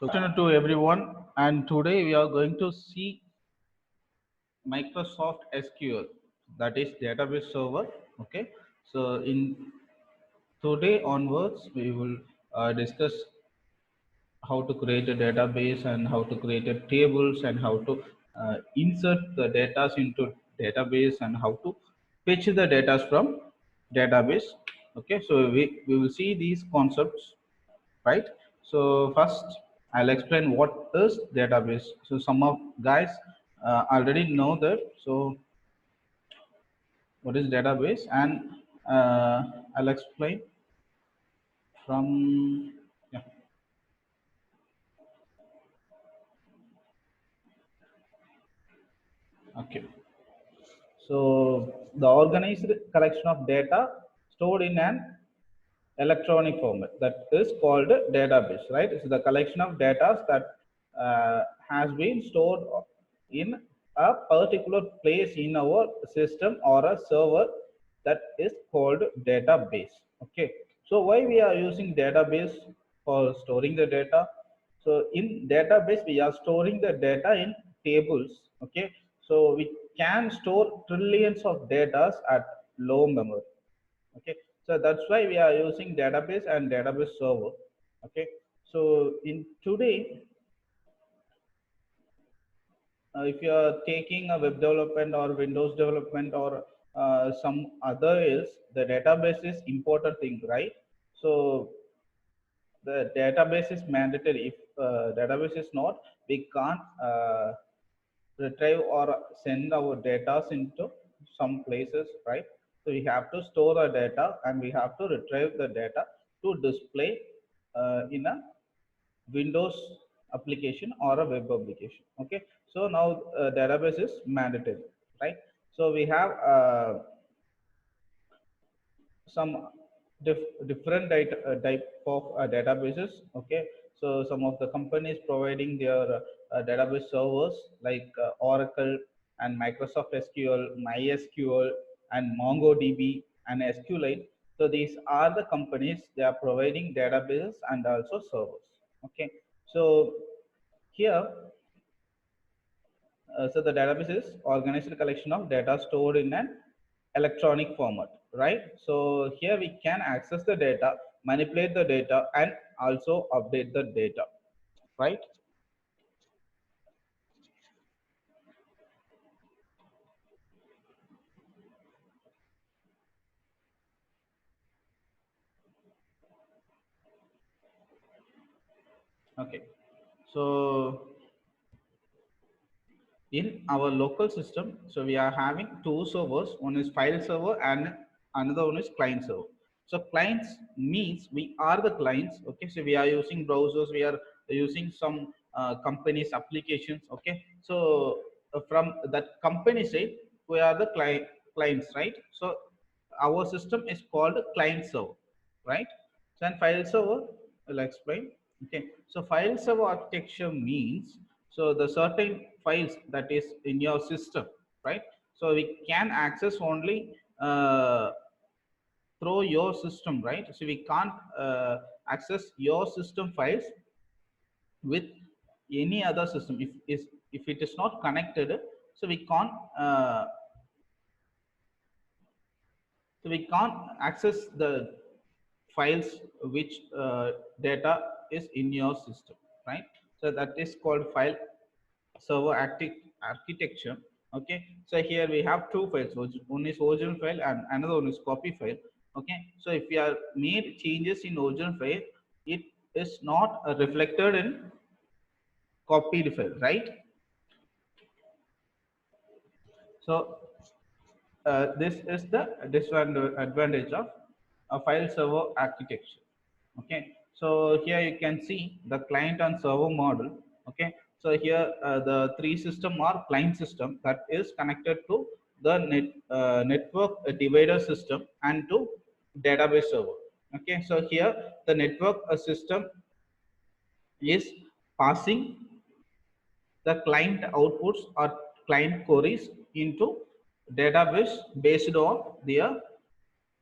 Good afternoon to everyone, and today we are going to see Microsoft SQL, that is database server. Okay, so in today onwards, we will discuss how to create a database and how to create a tables and how to insert the data into database and how to fetch the data from database. Okay, so we will see these concepts, right? So first I'll explain what is database. So some of guys already know that. So what is database, and I'll explain from, yeah. Okay, so the organized collection of data stored in an electronic format, that is called a database, right? It's the collection of data that has been stored in a particular place in our system or a server, that is called database. Okay, so why we are using database for storing the data? So in database we are storing the data in tables. Okay, so we can store trillions of data at low memory. Okay, so that's why we are using database and database server. Okay, so in today, if you are taking a web development or Windows development or some other else, the database is important thing, right? So the database is mandatory. If database is not, we can't retrieve or send our data into some places, right? So we have to store the data and we have to retrieve the data to display in a Windows application or a web application. Okay, so now database is mandatory, right? So we have some different type of databases. Okay, so some of the companies providing their database servers like Oracle and Microsoft SQL, MySQL and MongoDB and SQLite. So these are the companies, they are providing databases and also servers. Okay, so here, so the database is organized collection of data stored in an electronic format, right? So here we can access the data, manipulate the data, and also update the data, right? Okay, so in our local system, so we are having two servers. One is file server and another one is client server. So clients means we are the clients. Okay, so we are using browsers, we are using some companies applications. Okay, so from that company side, we are the clients, right? So our system is called client server, right? So and file server, I'll explain. Okay, so file server architecture means, so the certain files that is in your system, right? So we can access only through your system, right? So we can't access your system files with any other system if it is not connected. So we can't uh, so we can't access the files which data is in your system, right? So that is called file server architecture. Okay, so here we have two files. One is original file and another one is copy file. Okay, so if we are made changes in original file, it is not reflected in copied file, right? So this is the disadvantage of a file server architecture. Okay, so here you can see the client and server model. Okay, so here the three system are client system that is connected to the network divider system and to database server. Okay, so here the network system is passing the client outputs or client queries into database based on their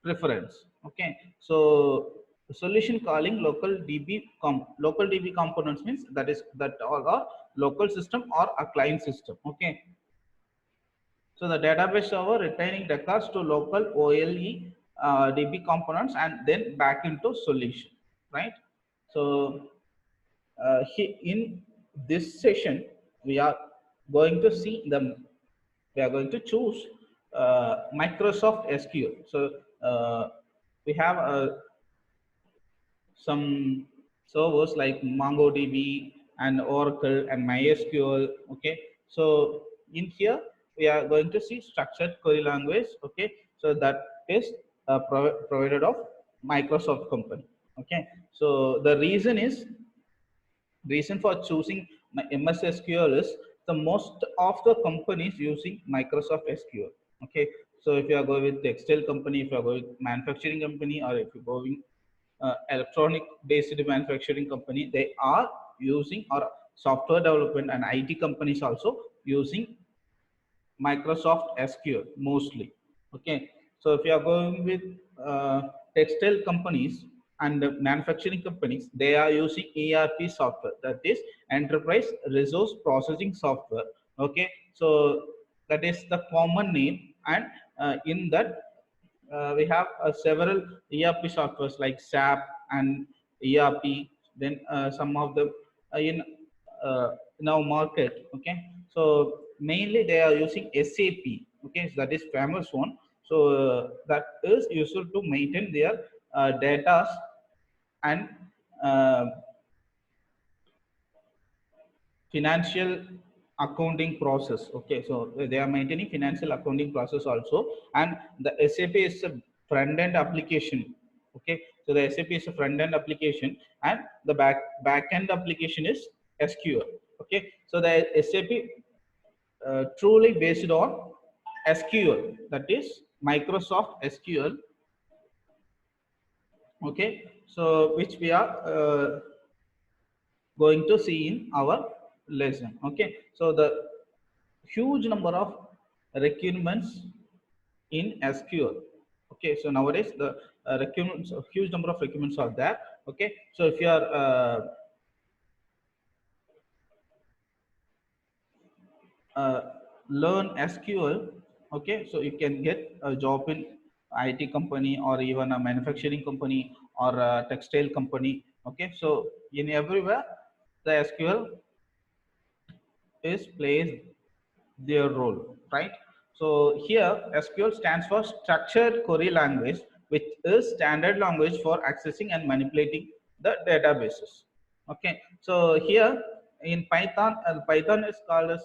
preference. Okay, so solution calling local DB components means that all are local system or a client system. Okay. So the database server retaining records to local OLE DB components and then back into solution, right? So in this session, we are going to see we are going to choose Microsoft SQL. So we have some servers like MongoDB and Oracle and MySQL. Okay, so in here we are going to see structured query language. Okay, so that is provided of Microsoft company. Okay, so the reason for choosing MS SQL is the most of the companies using Microsoft SQL. Okay, so if you are going with textile company, if you are going with manufacturing company, or if you're going electronic based manufacturing company, they are using, or software development and IT companies also using Microsoft SQL mostly. Okay, so if you are going with textile companies and manufacturing companies, they are using ERP software, that is Enterprise Resource Processing Software. Okay, so that is the common name, and in that we have several ERP softwares like SAP and ERP. Then some of them in now market. Okay, so mainly they are using SAP. Okay, so that is famous one. So that is useful to maintain their data and uh, financial accounting process. Okay, so they are maintaining financial accounting process also, and the SAP is a front end application. Okay, so the SAP is a front end application, and the back end application is SQL. Okay, so the SAP truly based on SQL, that is Microsoft SQL. Okay, so which we are going to see in our lesson. Okay, so the huge number of requirements in SQL. Okay, so nowadays the requirements, a huge number of requirements are there. Okay, so if you are uh, learn SQL, okay, so you can get a job in IT company or even a manufacturing company or a textile company. Okay, so in everywhere the SQL is plays their role, right? So here SQL stands for Structured Query Language, which is standard language for accessing and manipulating the databases. Okay, so here in Python, Python is called as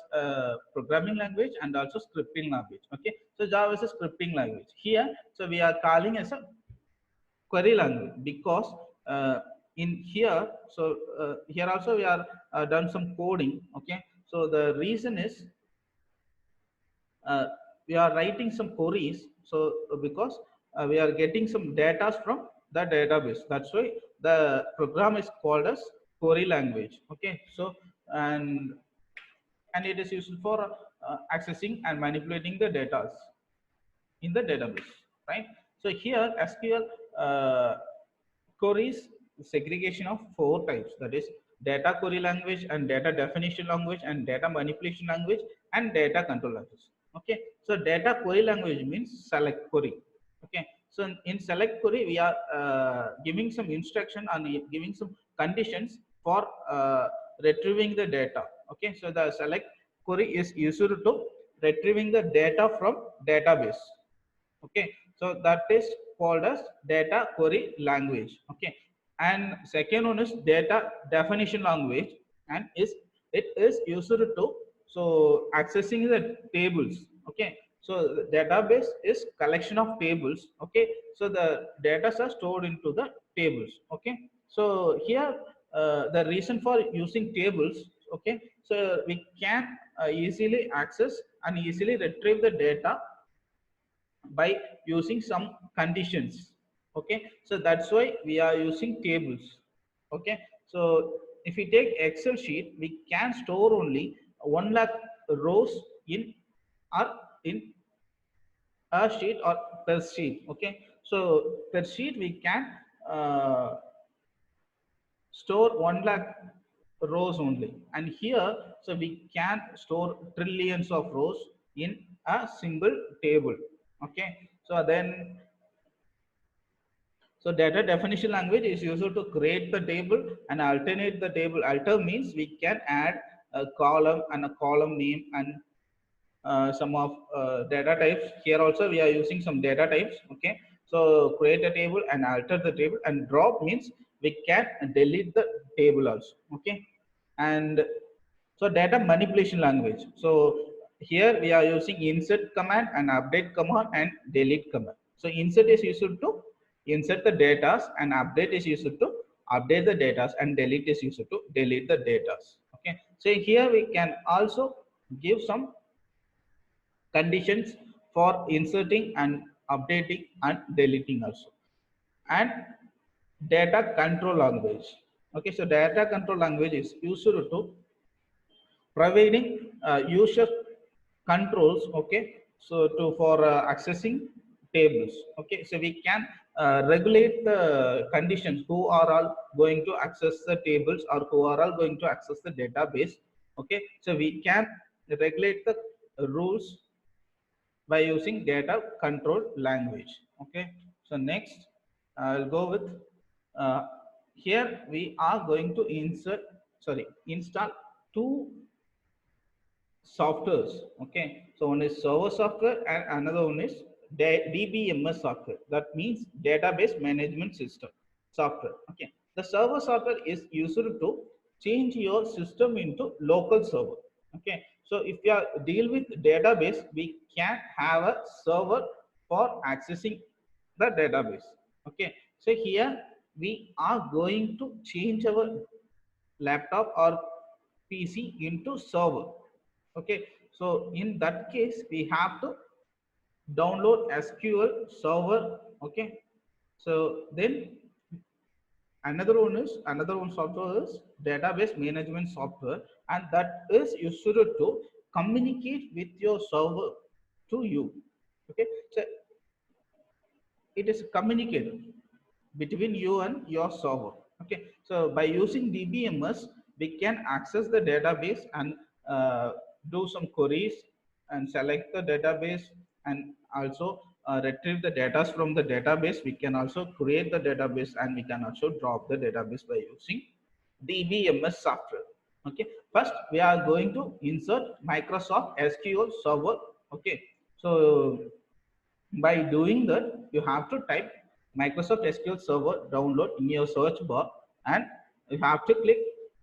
programming language and also scripting language. Okay, so Java is a scripting language. Here, so we are calling as a query language because in here, so here also we are done some coding. Okay, so the reason is uh, we are writing some queries. So because we are getting some data from the database, that's why the program is called as query language. Okay, so and it is used for accessing and manipulating the data in the database, right? So here SQL queries segregation of four types, that is data query language and data definition language and data manipulation language and data control language. Okay, so data query language means select query. Okay, so in select query we are giving some instruction and giving some conditions for retrieving the data. Okay, so the select query is used to retrieving the data from database. Okay, so that is called as data query language. Okay, and second one is data definition language, and is it is used to so accessing the tables. Okay, so the database is collection of tables. Okay, so the data are stored into the tables. Okay, so here the reason for using tables. Okay, so we can easily access and easily retrieve the data by using some conditions. Okay, so that's why we are using tables. Okay, so if we take Excel sheet, we can store only 1 lakh rows in or in a sheet or per sheet. Okay, so per sheet we can uh, store 1 lakh rows only, and here so we can store trillions of rows in a single table. Okay, so then so data definition language is used to create the table and alternate the table. Alter means we can add a column and a column name and some of data types. Here also we are using some data types. Okay, so create a table and alter the table, and drop means we can delete the table also. Okay, and so data manipulation language. So here we are using insert command and update command and delete command. So insert is used to insert the data, and update is used to update the data, and delete is used to delete the data. Okay, so here we can also give some conditions for inserting and updating and deleting also. And data control language. Okay, so data control language is used to providing user controls. Okay, so to for accessing tables. Okay, so we can regulate the conditions who are all going to access the tables or who are all going to access the database. Okay, so we can regulate the rules by using data control language. Okay, so next I'll go with uh, here we are going to insert, sorry, install two softwares. Okay, so one is server software and another one is DBMS software. That means database management system software. Okay, the server software is used to change your system into local server. Okay, so if you are deal with database, we can have a server for accessing the database. Okay, so here we are going to change our laptop or PC into server. Okay, so in that case we have to download SQL server. Okay, so then another one software is database management software, and that is used to communicate with your server to you. Okay, so it is communicated between you and your server. Okay, so by using DBMS we can access the database and do some queries and select the database, and also retrieve the data from the database. We can also create the database, and we can also drop the database by using DBMS software. Okay, first we are going to insert Microsoft SQL Server. Okay, so by doing that, you have to type Microsoft SQL Server download in your search bar, and you have to click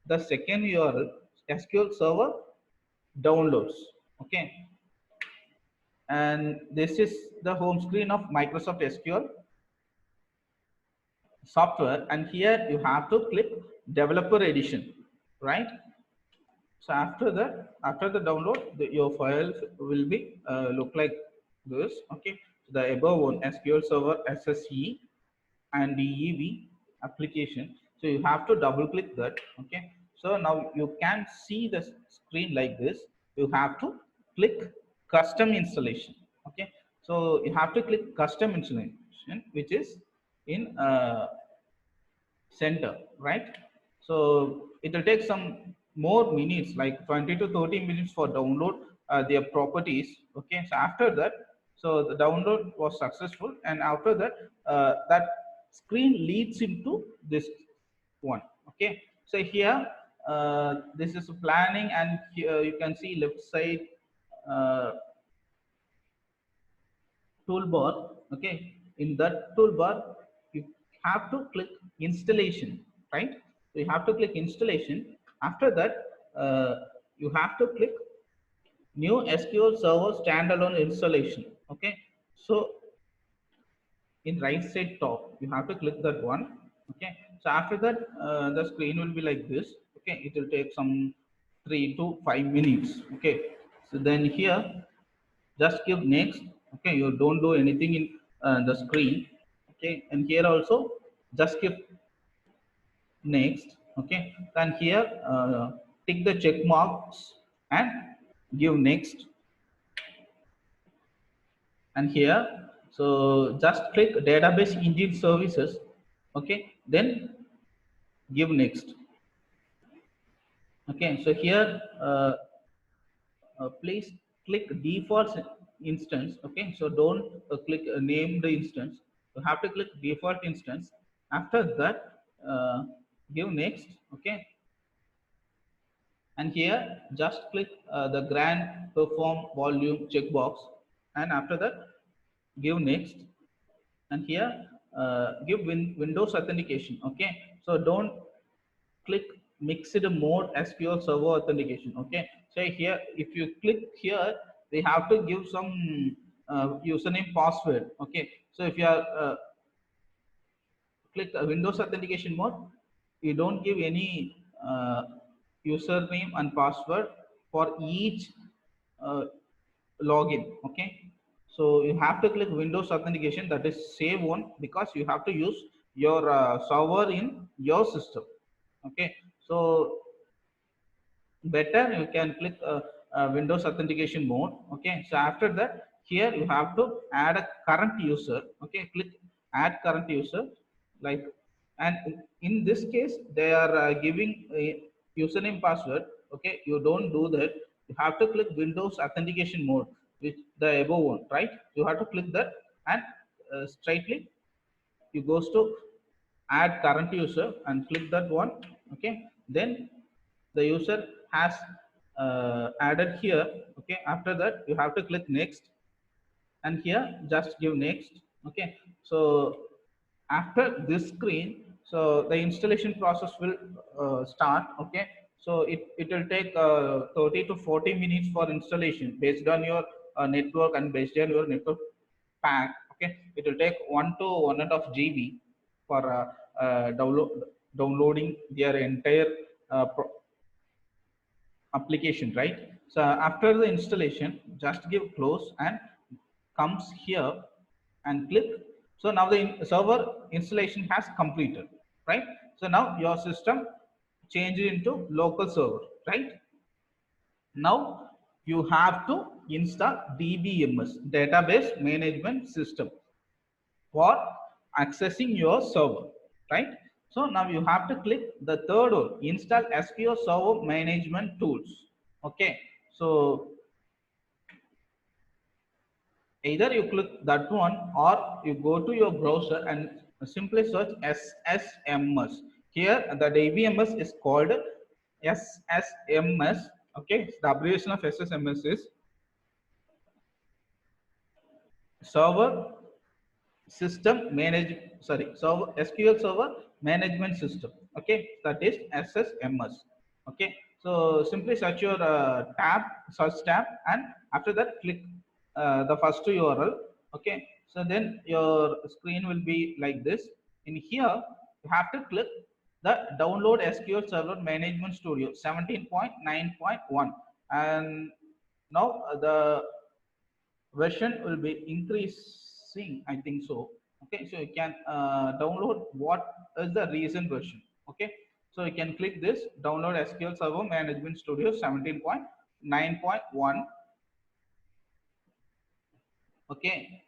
the second URL, SQL Server downloads. Okay, and this is the home screen of Microsoft SQL software, and here you have to click developer edition, right? So after that, after the download, your files will be look like this. Okay, so the above one, SQL Server SSE and DEV application. So you have to double click that. Okay, so now you can see the screen like this. You have to click custom installation. Okay, so you have to click custom installation, which is in center, right? So it will take some more minutes, like 20 to 30 minutes for download their properties. Okay, so after that, so the download was successful, and after that, that screen leads into this one. Okay, so here this is planning, and here you can see left side uh, toolbar. Okay, in that toolbar you have to click installation, right? So you have to click installation. After that, you have to click new SQL Server standalone installation. Okay, so in right side top you have to click that one. Okay, so after that, the screen will be like this. Okay, it will take some 3 to 5 minutes. Okay, so then here just give next. Okay, you don't do anything in the screen. Okay, and here also just give next. Okay, then here tick the check marks and give next. And here, so just click database engine services. Okay, then give next. Okay, so here please click default instance. Okay, so don't click name the instance. You have to click default instance. After that, give next. Okay, and here just click the grant perform volume checkbox, and after that give next, and here give Windows authentication. Okay, so don't click mixed mode SQL Server authentication. Okay, so here if you click here, they have to give some username password. Okay, so if you are click Windows authentication mode, you don't give any username and password for each uh, login. Okay, so you have to click Windows authentication, that is save one, because you have to use your server in your system. Okay, so better you can click Windows authentication mode. Okay, so after that here you have to add a current user. Okay, click add current user, like, and in this case they are giving a username password. Okay, you don't do that. You have to click Windows authentication mode, which the above one, right? You have to click that, and straightly you goes to add current user and click that one. Okay, then the user has added here. Okay, after that you have to click next, and here just give next. Okay, so after this screen, so the installation process will start. Okay, so it will take 30 to 40 minutes for installation based on your network and based on your network pack. Okay, it will take 1 to 1.5 GB for downloading their entire application, right? So after the installation, just give close and comes here and click. So now the server installation has completed, right? So now your system changed into local server, right? Now you have to install DBMS, database management system, for accessing your server, right? So now you have to click the third one, install SQL Server Management Tools. Okay, so either you click that one, or you go to your browser and simply search SSMS. Here the DBMS is called SSMS. Okay, the abbreviation of SSMS is server system manage, sorry, server SQL Server Management System. Okay, that is SSMS. Okay, so simply search your tab, search tab, and after that click the first URL. Okay, so then your screen will be like this. In here you have to click the download SQL Server Management Studio 17.9.1, and now the version will be increasing, I think so. Okay, so you can download what is the recent version. Okay, so you can click this download SQL Server Management Studio 17.9.1. Okay,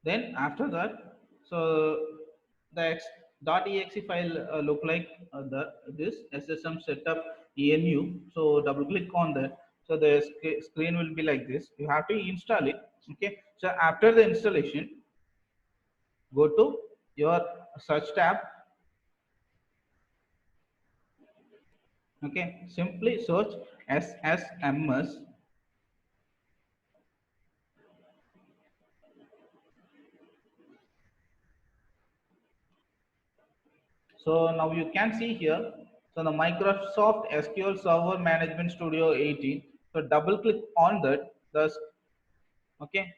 then after that, so the .exe file look like the this SSM setup ENU. So double click on that, so the screen will be like this. You have to install it. Okay, so after the installation, go to your search tab. Okay, simply search SSMS. So now you can see here, so the Microsoft SQL Server Management Studio 18. So double click on that. The okay.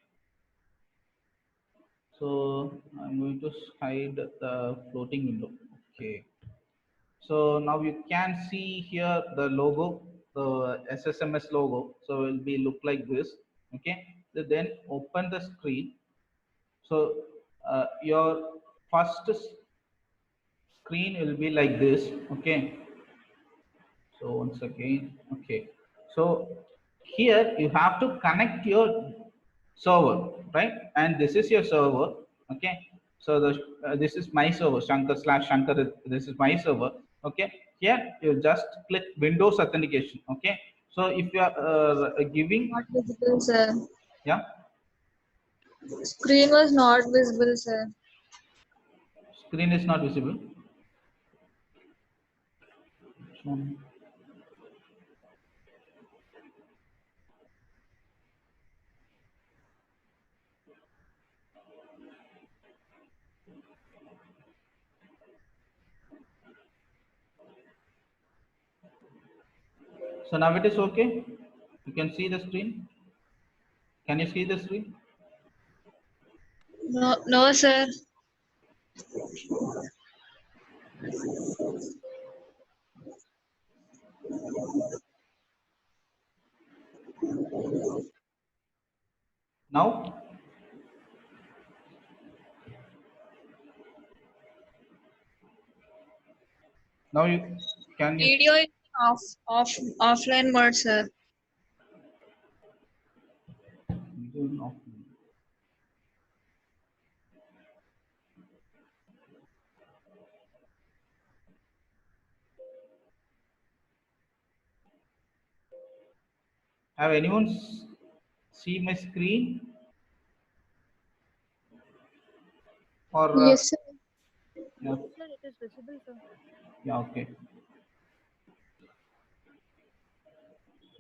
So I'm going to hide the floating window. Okay. So now you can see here the logo, the SSMS logo. So it will be look like this. Okay. So then open the screen. So your first screen will be like this. Okay, so once again, okay, so here you have to connect your server, right? And this is your server. Okay, So this is my server, Shankar slash Shankar. This is my server. Okay. Here you just click Windows authentication. Okay. So if you are giving, Not visible, sir. yeah, Screen was not visible, sir. screen is not visible. So now it is okay. You can see the screen. Can you see the screen? No, no, sir. Now, now you can you Video is off offline mode, sir. have anyone see my screen or Yes, sir. yeah, Sir, it is visible, sir. yeah, okay.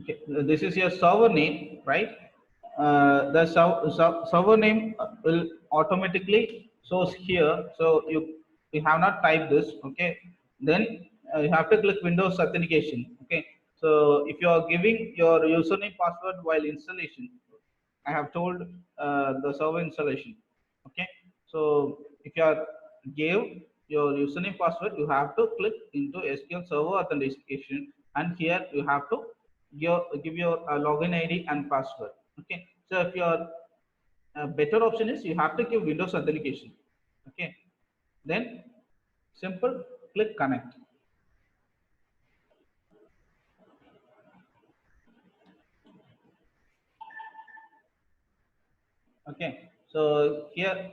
Okay, this is your server name, right? The server name will automatically shows here. So you have not typed this, okay? Then you have to click Windows authentication, okay? So if you are giving your username password while installation, I have told the server installation, okay? So if you are gave your username password, you have to click into SQL Server authentication, and here you have to give your login ID and password. Okay. So if your better option is you have to give Windows authentication. Okay. Then simple click connect. Okay. So here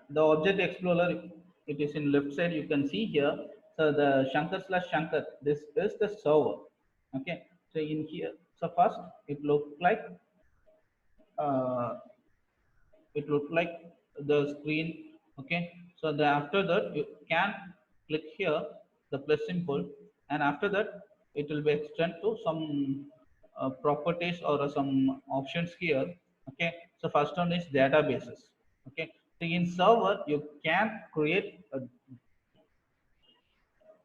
the object explorer, it is in left side, you can see here. So the Shankar slash Shankar, this is the server. Okay. So in here, so first it looks like uh, it look like the screen. Okay. So the after that you can click here the plus symbol, and after that it will be extend to some properties or some options here. Okay. So first one is databases. Okay. So in server you can create a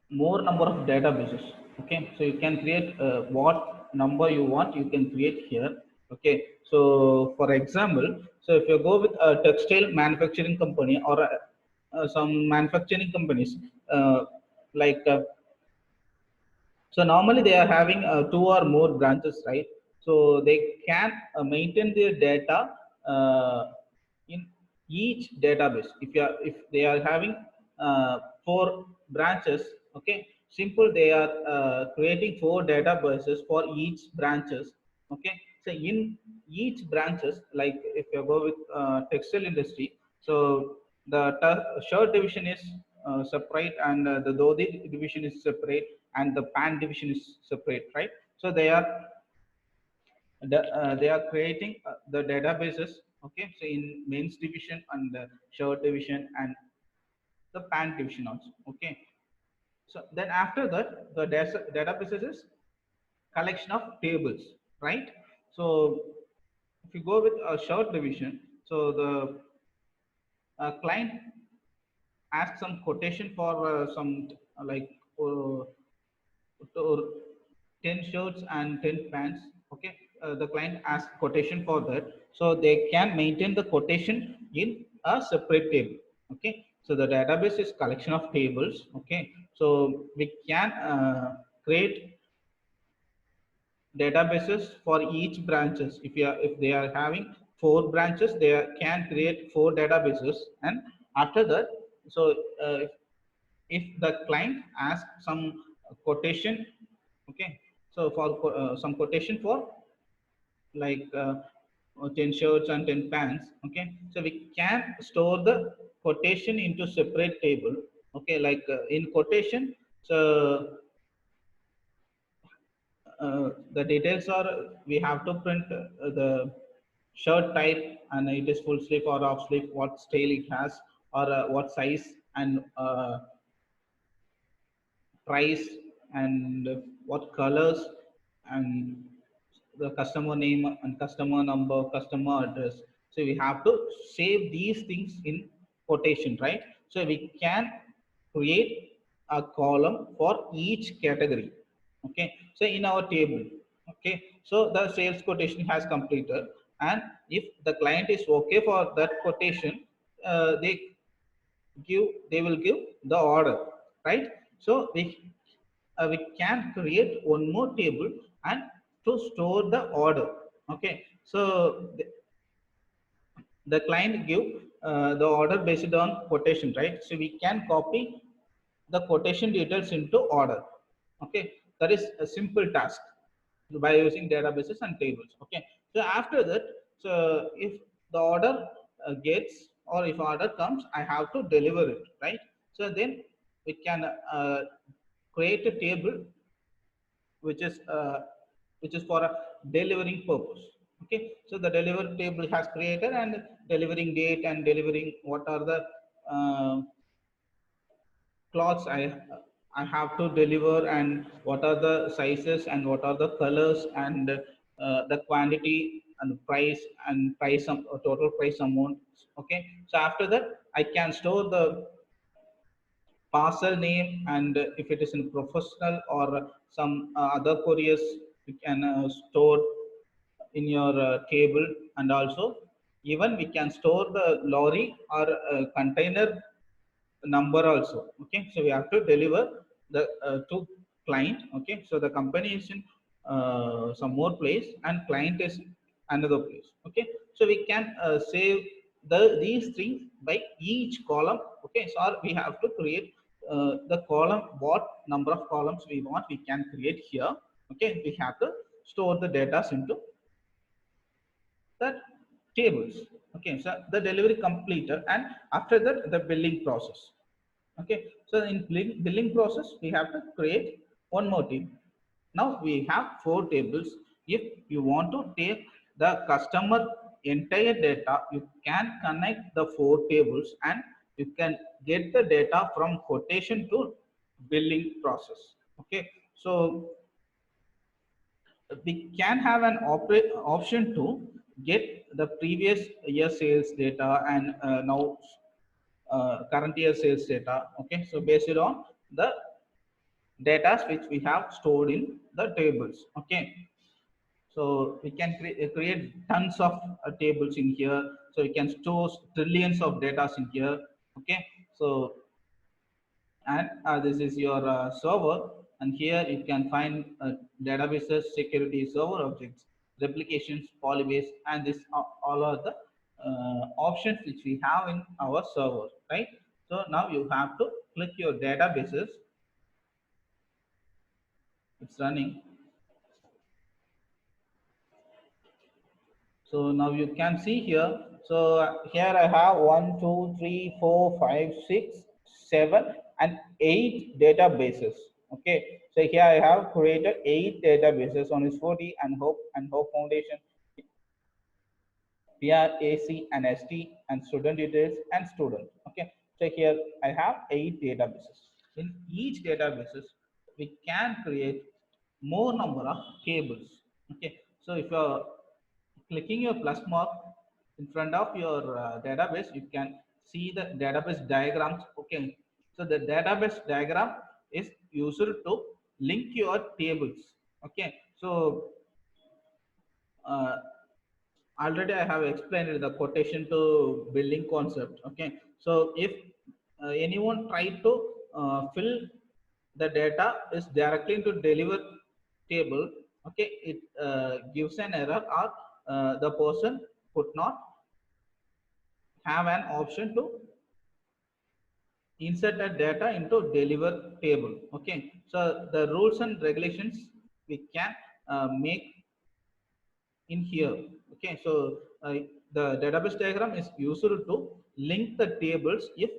more number of databases. Okay. So you can create what number you want, you can create here. Okay. So for example, so if you go with a textile manufacturing company or some manufacturing companies, uh, like so normally they are having two or more branches, right? So they can maintain their data in each database. If they are having four branches, okay, simple they are creating four databases for each branches. Okay. So in each branches, like if you go with textile industry, so the shirt division is separate, and the dhoti division is separate, and the pant division is separate, right? So they are creating the databases. Okay. So in men's division and the shirt division and the pant division also. Okay. So then after that, the databases is collection of tables, right? So if you go with a shirt division, so the client asks some quotation for some like uh, or 10 shirts and 10 pants. Okay. The client asks quotation for that, so they can maintain the quotation in a separate table. Okay. So the database is collection of tables. Okay. So we can create databases for each branches. If they are having four branches, they can create four databases. And after that, so if the client asks some quotation. Okay. So for some quotation for like 10 shirts and 10 pants. Okay, so we can store the quotation into separate table. Okay, like in quotation, so the details are, we have to print the shirt type, and it is full sleeve or off sleeve, what style it has, or what size, and price, and what colors, and the customer name and customer number, customer address. So we have to save these things in quotation, right? So we can create a column for each category. Okay, so in our table, okay, so the sales quotation has completed, and if the client is okay for that quotation, they will give the order, right? So we can create one more table and to store the order. Okay, so the client give the order based on quotation, right? So we can copy the quotation details into order. Okay, that is a simple task by using databases and tables. Okay, so after that, so if the order gets, or if order comes, I have to deliver it, right? So then we can create a table which is for a delivering purpose. Okay, so the delivery table has created, and delivering date, and delivering what are the uh, cloths I have to deliver, and what are the sizes, and what are the colors, and the quantity, and the price, and total price amount. Okay, so after that I can store the parcel name, and if it is in professional or some other couriers, you can store in your table. And also, even we can store the lorry or container number also. Okay, so we have to deliver the to client. Okay, so the company is in some more place, and client is another place. Okay, so we can save these things by each column. Okay, so or we have to create the column, what number of columns we want, we can create here. Okay, we have to store the data into the tables. Okay, so the delivery completed, and after that the billing process. Okay, so in billing process we have to create one more table. Now we have four tables. If you want to take the customer entire data, you can connect the four tables, and you can get the data from quotation to billing process. Okay, so we can have an option to get the previous year sales data, and now current year sales data. Okay, so based on the data which we have stored in the tables. Okay, so we can create tons of tables in here, so we can store trillions of data in here. Okay, so, and this is your server, and here you can find databases, security, server objects, replications, polybase, and this all are the options which we have in our server, right? So now you have to click your databases. It's running. So now you can see here. So here I have 1, 2, 3, 4, 5, 6, 7, and 8 databases. Okay. So here I have created 8 databases on his 40 and Hope Foundation, PRAC and ST, and student details and student. Okay. So here I have 8 databases. In each databases, we can create more number of tables. Okay. So if you're clicking your plus mark in front of your database, you can see the database diagrams. Okay, so the database diagram is used to link your tables. Okay, so uh, already I have explained the quotation to billing concept. Okay, so if anyone try to fill the data is directly into deliver table. Okay, it gives an error, or the person could not have an option to insert that data into deliver table. Okay, so the rules and regulations we can make in here. Okay, so the database diagram is used to link the tables if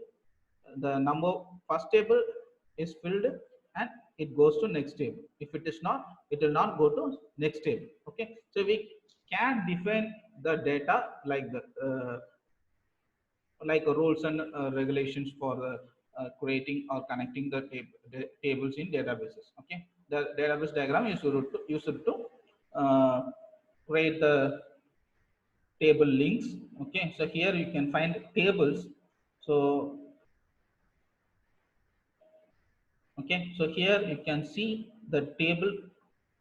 the number first table is filled and it goes to next table. If it is not, it will not go to next table. Okay, so we can define the data like the rules and regulations for creating or connecting the tables in databases. Okay, the database diagram is used to uh, create the table links. Okay, so here you can find tables. So okay, so here you can see the table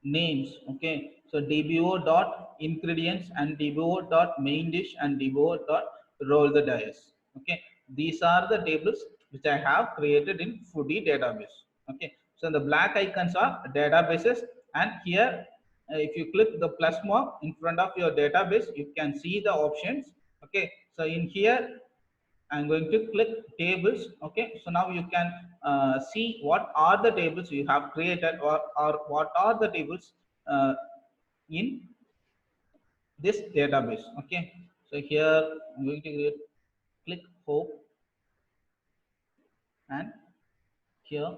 names. Okay, so dbo dot ingredients and dbo dot main dish and dbo dot roll the dice. Okay, these are the tables which I have created in foodie database. Okay, so the black icons are databases, and here if you click the plus mark in front of your database, you can see the options. Okay, so in here I'm going to click tables. Okay, so now you can see what are the tables you have created, or what are the tables in this database. Okay, so here I'm going to click hope, and here,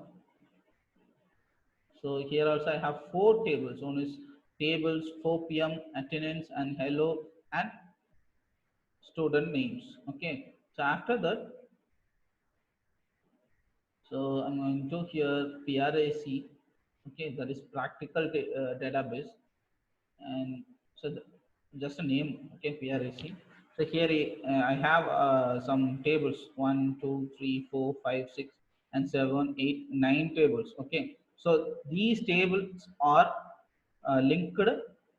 so here also I have four tables. One is tables 4 p.m. attendance and hello and student names. Okay, so after that, so I'm going to here PRAC. Okay, that is practical database, and so just a name. Okay, PRAC. So here I have some tables 1 2 3 4 5 6 and 7 8 9 tables. Okay, so these tables are linked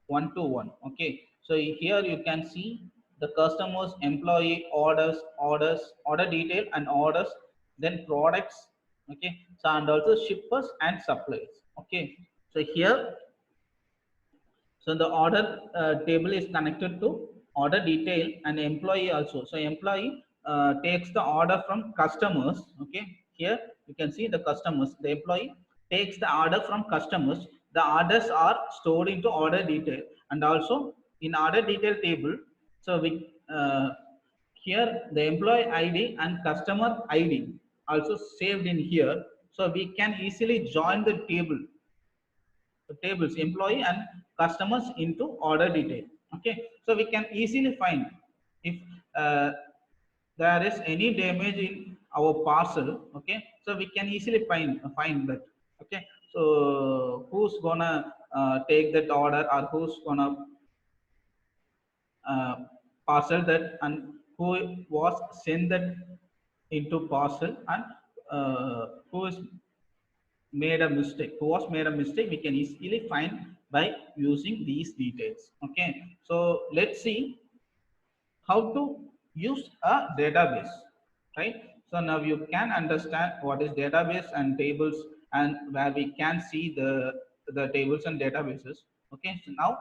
one to one. Okay, so here you can see the customers, employee, order detail and orders, then products. Okay, so and also shippers and suppliers. Okay, so here, so the order table is connected to order detail and employee also. So employee takes the order from customers. Okay, here you can see the customers. The employee takes the order from customers. The orders are stored into order detail, and also in order detail table. So we here the employee ID and customer ID also saved in here. So we can easily join the tables employee and customers into order detail. Okay, so we can easily find if uh, there is any damage in our parcel. Okay, so we can easily find that. Okay, so who's gonna take that order, or who's gonna uh, parcel that, and who was sent that into parcel, and who is made a mistake, who was made a mistake, we can easily find by using these details. Okay, so let's see how to use a database, right? So now you can understand what is database and tables, and where we can see the tables and databases. Okay, so now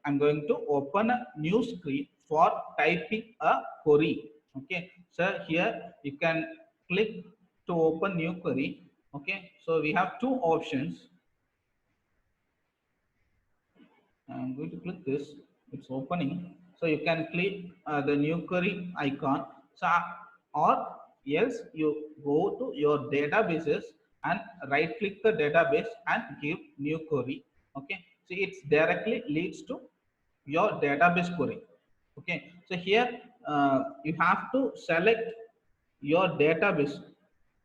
I'm going to open a new screen for typing a query. Okay, so here you can click to open new query. Okay, so we have two options. I'm going to click this. It's opening. So you can click the new query icon. So, or else you go to your databases and right click the database and give new query. Okay. So it's directly leads to your database query. Okay. So here you have to select your database,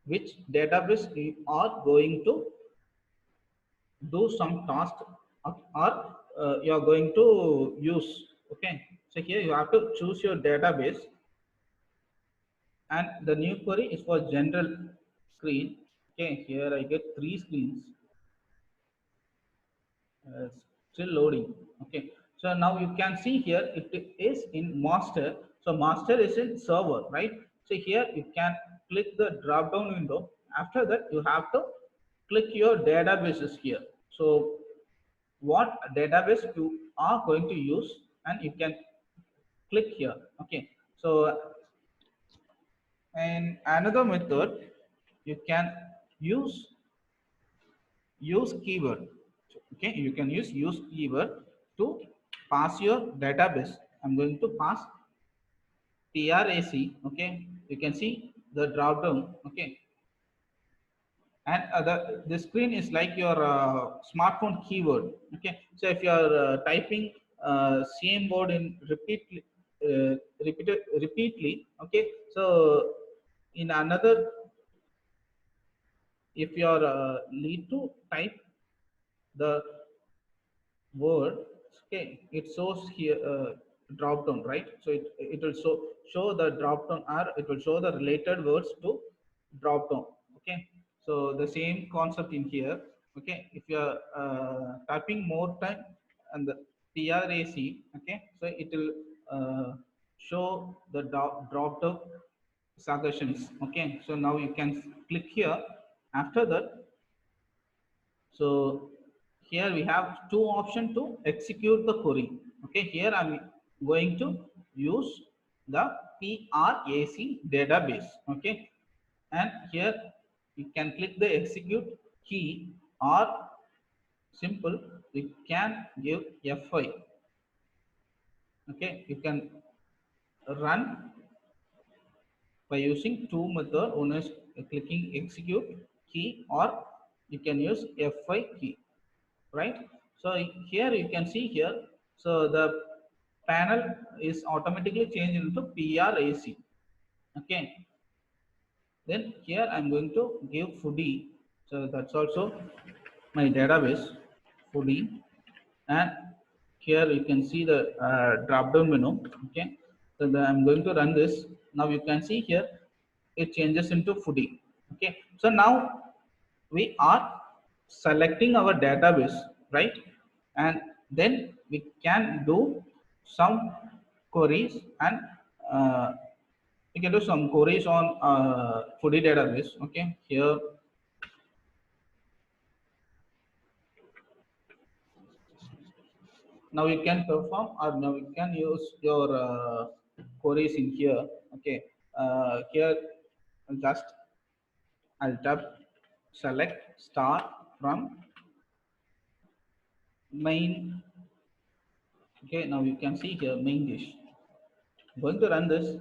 which database you are going to do some task, or you are going to use. Okay, so here you have to choose your database, and the new query is for general screen. Okay, here I get three screens, uh, still loading. Okay, so now you can see here it is in master. So master is in server, right? So here you can click the drop down window. After that you have to click your databases here. So what database you are going to use, and you can click here. Okay, so and another method, you can use keyword. Okay, you can use keyword to pass your database. I'm going to pass TRAC. Okay, you can see the drop down. Okay, and the screen is like your smartphone keyboard. Okay, so if you are typing same word in repeatedly. Okay, so in another, if you are need to type the word, okay, it shows here drop down, right? So it will show the drop down, or it will show the related words to drop down. Okay, so the same concept in here. Okay, if you are typing more time and the TRAC, okay, so it will show the drop down suggestions. Okay, so now you can click here. After that, so here we have two options to execute the query. Okay, here I'm going to use the PRAC database. Okay, and here you can click the execute key, or simple you can give F5. Okay, you can run by using two methods. One is clicking execute key, or you can use F5 key, right? So here you can see here, so the panel is automatically changed into PRAC. Okay, then here I'm going to give foodie, so that's also my database foodie, and here you can see the drop down menu. Okay, so I'm going to run this. Now you can see here it changes into foodie. Okay, so now we are selecting our database, right? And then we can do some queries, and uh, we can do some queries on foodie database. Okay, here now you can perform, or now you can use your queries in here. Okay, here just I'll tap select star from main. Okay, now you can see here main dish. I'm going to run this.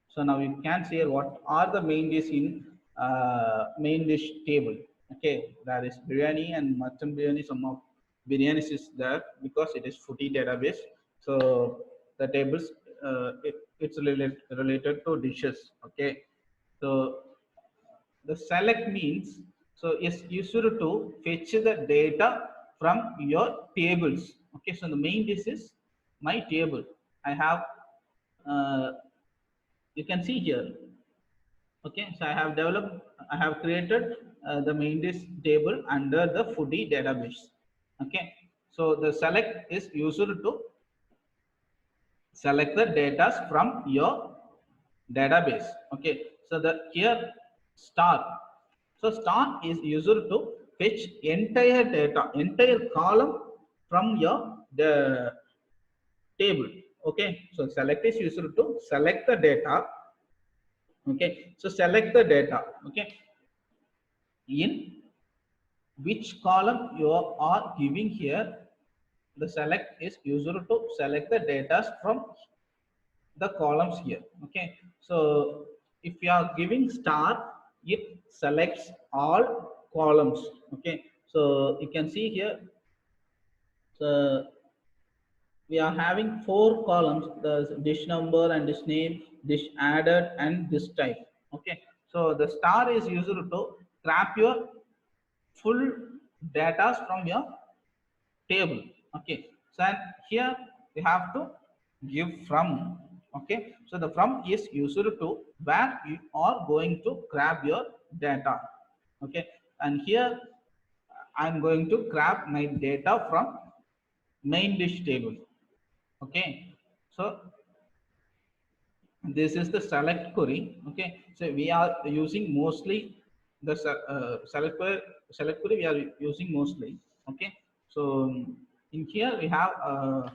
So now you can see here what are the main dish in main dish table. Okay, that is biryani and mutton biryani. Some of biryanis is there because it is footy database. So the tables it's related to dishes. Okay, so the select means, so is used to fetch the data from your tables. Okay, so the main dish is my table. I have uh, you can see here. Okay, so I have created the main dish table under the foodie database. Okay, so the select is used to select the data from your database. Okay, so the here star, so star is used to fetch entire data, entire column from your the table. Okay, so select is used to select the data. Okay, so select the data. Okay, in which column you are giving here, the select is used to select the data from the columns here. Okay, so if you are giving star, it selects all columns. Okay, so you can see here, so we are having four columns: the dish number and dish name, dish added, and dish type. Okay, so the star is used to grab your full data from your table. Okay, so and here we have to give from. Okay, so the from is used to where you are going to grab your data. Okay, and here I'm going to grab my data from main dish table. Okay, so this is the select query. Okay, so we are using mostly the select query we are using mostly. Okay, so in here we have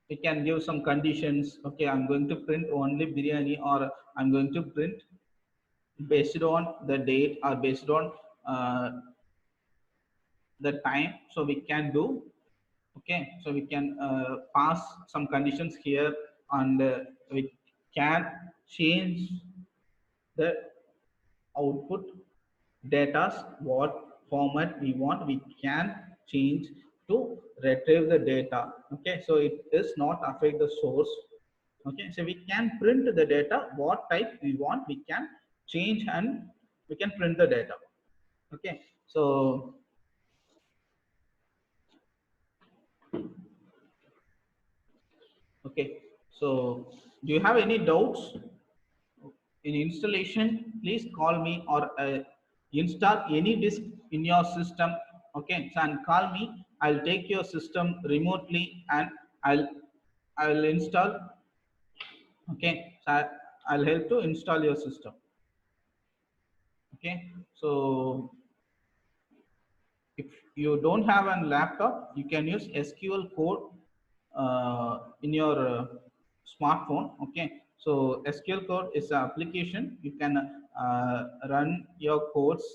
we can give some conditions. Okay, I'm going to print only biryani, or I'm going to print based on the date, or based on uh, the time. So we can do Okay, so we can pass some conditions here, and we can change the output data, what format we want, we can change to retrieve the data. Okay, so it does not affect the source. Okay, so we can print the data, what type we want, we can change and we can print the data. Okay, so okay, so do you have any doubts in installation? Please call me, or install any disk in your system. Okay, so and call me, I'll take your system remotely and i'll I'll install. Okay, so I'll help to install your system. Okay, so if you don't have a laptop, you can use SQL code in your smartphone. Okay, so SQL code is an application. You can run your codes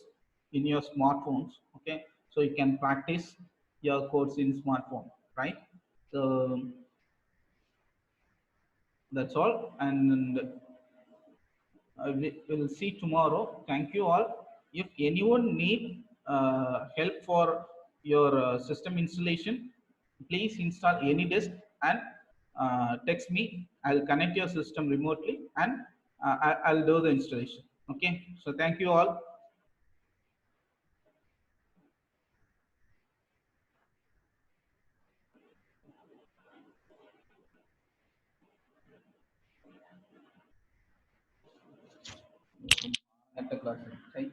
in your smartphones. Okay, so you can practice your codes in smartphone, right? So that's all, and we will see tomorrow. Thank you all. If anyone need help for your system installation, please install any disk and text me. I'll connect your system remotely, and I'll do the installation. Okay, so thank you all. At the class. Right?